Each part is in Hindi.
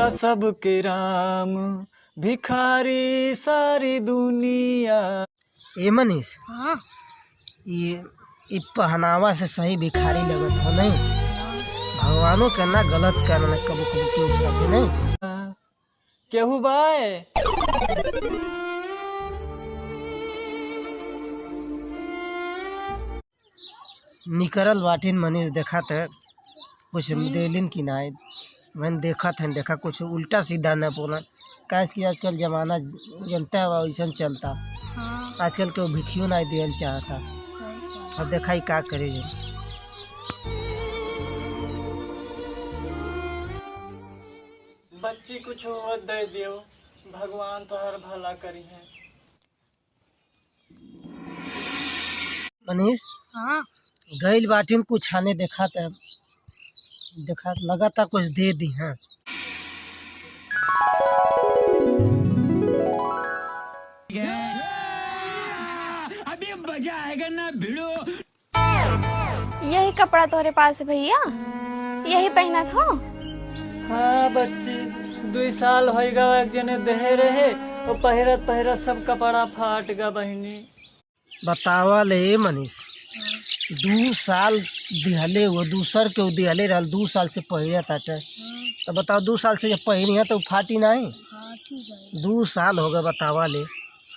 का सबके राम, भिखारी सारी दुनिया। ए मनीष, हाँ ये पहनावा से सही भिखारी लगत हो नहीं। भगवानों के ना गलत करना कबू कबू क्यों साथे नहीं। केहू बाय निकरल बाटिन मनीष देखा था कुछ देलिन की ना। मैंने देखा था देखा कुछ उल्टा सीधा न बोला। कैसे कि आजकल जमाना जनता है वैसा चलता। हाँ आजकल के भिखियों ना दियल चाहता। अब देखा ही का करे। बच्ची कुछ दे दियो, भगवान तो हर भला करी है। मनीष हाँ गैल बाटिन कुछ आने देखा था लगा था कुछ दे दी हैं। अभी मजा आएगा ना भिड़ो। यही कपड़ा तोहरे पास है भैया, यही पहना था। हाँ बच्ची 2 साल होगा एक जने दहे रहे और पहिरत पहिरत सब कपड़ा फाट गा बहनी। बतावा ले मनीष 2 साल दिहले वो दूसर के दिहले रहल 2 साल से पहले ताटे। तो बताओ 2 साल से जब पहनी है तो फाटी नहीं। हाँ ठीक है। 2 साल हो गए बतावा ले।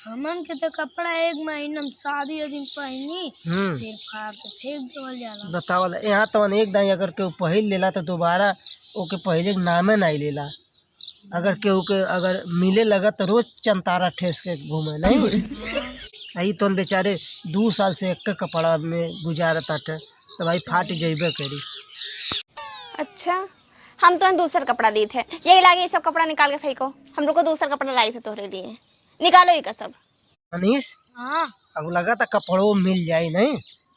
हमन के तो कपड़ा 1 महीना में शादी के दिन पहनी फिर फाड़ के फेंक देवल जाला। बतावा ले यहाँ तो एक दाई अगर केहू पहिल लेला तो दोबारा ओके पहले के नामे नहीं लेला। अगर केहू के अगर मिले लगा तो रोज चंतारा ठेस के घूमे नहीं। यही तो बेचारे 2 साल से एक कपड़ा में गुजारत आटे तो भाई फाट जेबे करी। अच्छा हम तो दूसरा कपड़ा दिए थे, यही लागे ये सब कपड़ा निकाल के फेंको। हम लोग को दूसरा कपड़ा लाई थे तोहरे लिए, निकालो ये का सब। मनीष हाँ अब लगा था कपड़ों मिल जाए नहीं।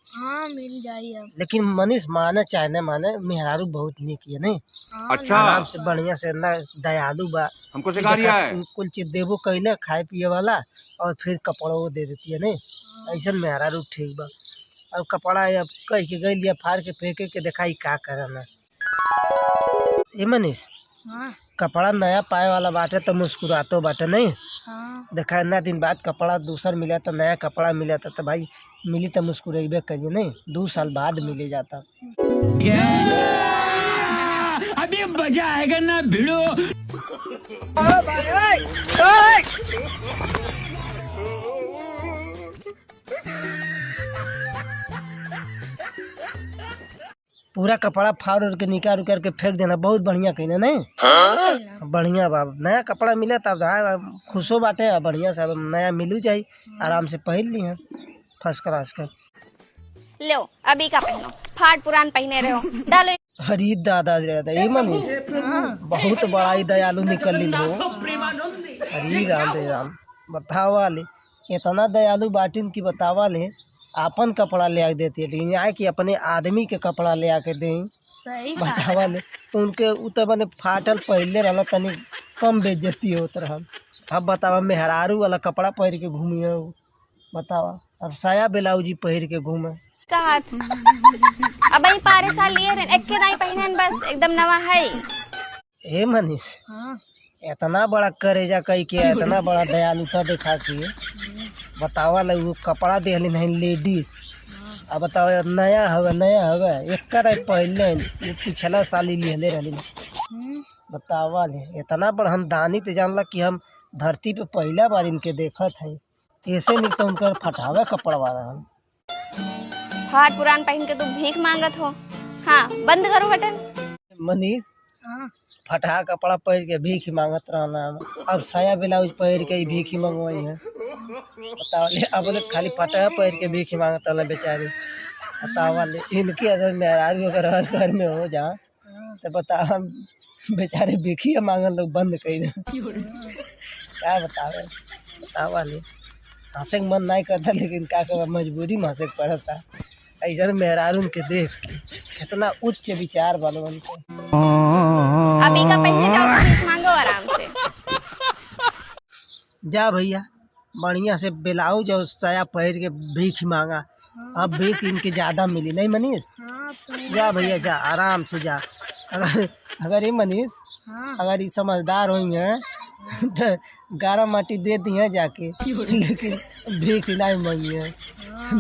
हाँ मिल जाई अब। लेकिन मनीष माने चाहे न माने मेहरारू बहुत निक है नहीं। हाँ, अच्छा आराम से बढ़िया से ना दयालु बा। हमको सिखा रिया है। कुल चीज देबो कैले खाए पिए वाला और फिर कपड़ा वो दे देती है नहीं। ऐसा मेहरारू ठीक बा। अब कपड़ा अब कह के गई लिया फाड़ के फेंके के दिखाई का करना। ए मनीष हाँ कपड़ा नया पाए वाला बाटे तो मुस्कुरातो बाटे नहीं। हाँ देखा इतना दिन बाद कपड़ा दूसर मिला तो नया कपड़ा मिला था तो भाई मिली तो मुस्कुराइबे करिए नहीं। 2 साल बाद मिले जाता। अभी मजा आएगा ना भिड़ो। पूरा कपड़ा फाड़ उड़ के निकाल उकार के फेंक देना बहुत बढ़िया कहना नहीं। बढ़िया बाब नया कपड़ा मिला तब खुशो बाटे। बढ़िया से नया मिलू जाए आराम से पहन ली है फर्स्ट क्लास का। लो अभी का पहनो, फाट पुरान पहने रहो, डालो। हरी दादा ये मनी बहुत बड़ा ही दयालु निकल हो। हरी राम रे राम बतावा ले इतना दयालु बाटिन की बतावा ले आपन कपड़ा ले आ देती है लेकिन यहाँ कि अपने आदमी के कपड़ा ले आके दें। सही बतावा ले उनके उतर बने फाटल पहले रहना तनी कम बेइज्जती होत रहल। अब बतावा मेहरारू वाला कपड़ा पहन के घूमी है बतावा। अब साया ब्लाउज ही पहन के घूमे कहा अब ही पारे साल लिए रहे एक के दाई पहनन बस एकदम नवा है। हे मनीष हाँ इतना बड़ा करेजा कही के इतना बड़ा दयालुता दिखा के बतावा ले वो कपड़ा देहली नहीं लेडीज। अब बताओ नया हवे एक पहले पिछला साल ही लिहले रहली। बतावा ले इतना बड़ा हम दानी तो जानला कि हम धरती पे पहला बार इनके देखत है। ऐसे नहीं तो उनका फटावे कपड़ा वाला हम। फाट पुरान पहन के तुम भीख मांगत हो। हाँ बंद करो बटन। मनीष हाँ फटा कपड़ा पहन के भीख मांगत रहना। अब साया ब्लाउज पहन के ही भीख मंगवाई है। बताओ ले अब खाली फटा पहन के भीख मांगत रहना बेचारी। बतावा ले इनकी अगर मेहरारू अगर हर घर में हो जा तो बता हम बेचारे भीखिया मांगन लोग बंद कर दे। क्या बतावे बतावा ले हंसे मन नहीं करता लेकिन क्या कर मजबूरी में हंसे पड़ता। ऐसा मेहरारू के देख के कितना उच्च विचार वालों के। अभी का पहन के जाओ भीख मांगो आराम से। जा भैया बढ़िया से ब्लाउज और साया पहन के भीख मांगा। अब भीख इनके ज्यादा मिली नहीं मनीष। हाँ तो जा भैया जा आराम से जा। अगर ये मनीष हाँ अगर ये समझदार हुई हैं तो गारा माटी दे दी है जाके, लेकिन भीख नहीं मांगी है। हाँ